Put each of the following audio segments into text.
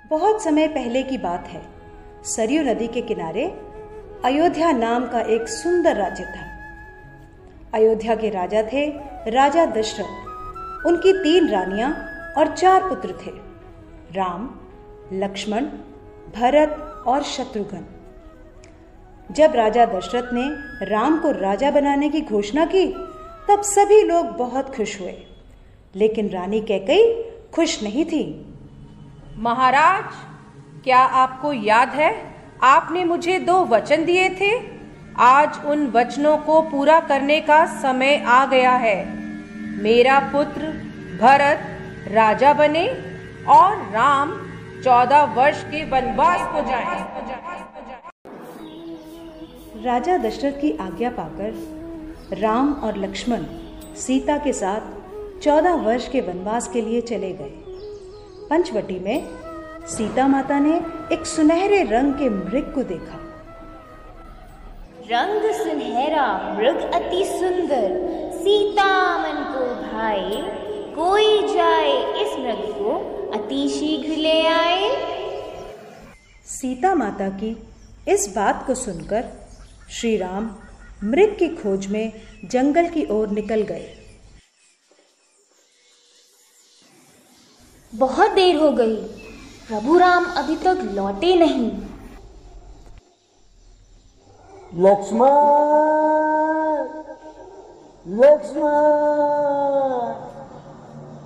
बहुत समय पहले की बात है। सरयू नदी के किनारे अयोध्या नाम का एक सुंदर राज्य था। अयोध्या के राजा थे राजा दशरथ। उनकी 3 रानियां और 4 पुत्र थे, राम, लक्ष्मण, भरत और शत्रुघ्न। जब राजा दशरथ ने राम को राजा बनाने की घोषणा की तब सभी लोग बहुत खुश हुए, लेकिन रानी कैकेयी खुश नहीं थी। महाराज, क्या आपको याद है आपने मुझे 2 वचन दिए थे? आज उन वचनों को पूरा करने का समय आ गया है। मेरा पुत्र भरत राजा बने और राम 14 वर्ष के वनवास को जाए। राजा दशरथ की आज्ञा पाकर राम और लक्ष्मण सीता के साथ 14 वर्ष के वनवास के लिए चले गए। पंचवटी में सीता माता ने एक सुनहरे रंग के मृग को देखा। रंग सुनहरा मृग अति सुंदर, सीता मन को भाए, कोई जाए इस मृग को अति शीघ्र ले आए। सीता माता की इस बात को सुनकर श्री राम मृग की खोज में जंगल की ओर निकल गए। बहुत देर हो गई, प्रभु राम अभी तक लौटे नहीं। लक्ष्मण, लक्ष्मण,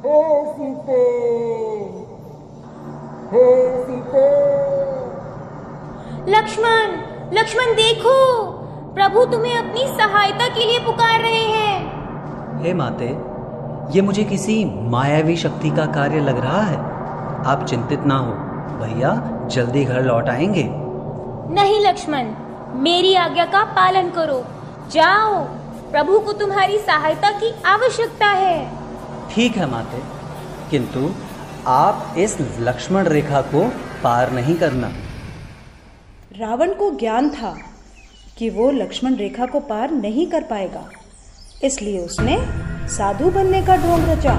हे सीते, हे सीते। लक्ष्मण, लक्ष्मण देखो, प्रभु तुम्हें अपनी सहायता के लिए पुकार रहे हैं। हे माते, ये मुझे किसी मायावी शक्ति का कार्य लग रहा है। आप चिंतित ना हो, भैया जल्दी घर लौट आएंगे। नहीं लक्ष्मण, मेरी आज्ञा का पालन करो। जाओ, प्रभु को तुम्हारी सहायता की आवश्यकता है। ठीक है माते, किंतु आप इस लक्ष्मण रेखा को पार नहीं करना। रावण को ज्ञान था कि वो लक्ष्मण रेखा को पार नहीं कर पाएगा, इसलिए उसने साधु बनने का ढोंग रचा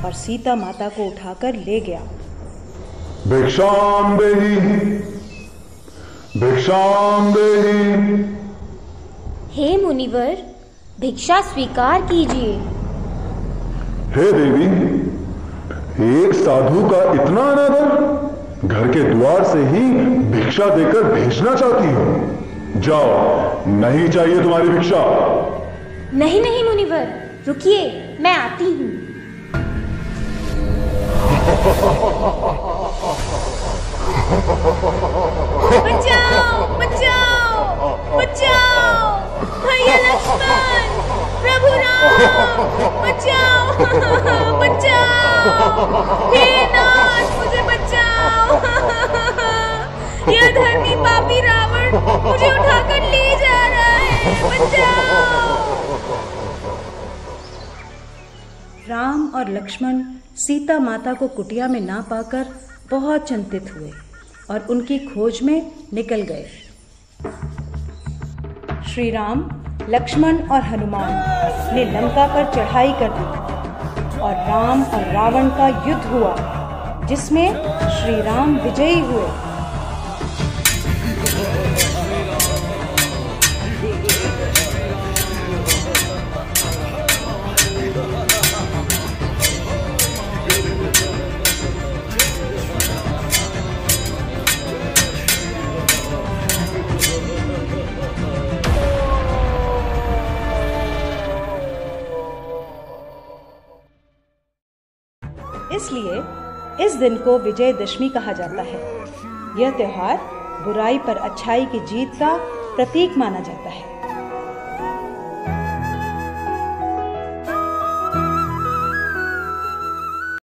और सीता माता को उठाकर ले गया। भिक्षाम देहि, भिक्षाम देहि। हे मुनिवर, भिक्षा स्वीकार कीजिए। हे देवी, एक साधु का इतना अनादर, घर के द्वार से ही भिक्षा देकर भेजना चाहती हो? जाओ, नहीं चाहिए तुम्हारी भिक्षा। नहीं नहीं मुनिवर, रुकिए, मैं आती हूँ। बचाओ, बचाओ, बचाओ, भैया लक्ष्मण, प्रभु राम, बचाओ, बचाओ, हे नाथ, मुझे बचाओ। यह धर्मी पापी रावण मुझे उठाकर ले जा रहा है, बचाओ। राम और लक्ष्मण सीता माता को कुटिया में ना पाकर बहुत चिंतित हुए और उनकी खोज में निकल गए। श्री राम, लक्ष्मण और हनुमान ने लंका पर चढ़ाई कर दी और राम और रावण का युद्ध हुआ, जिसमें श्री राम विजयी हुए। इसलिए इस दिन को विजयदशमी कहा जाता है। यह त्योहार बुराई पर अच्छाई की जीत का प्रतीक माना जाता है।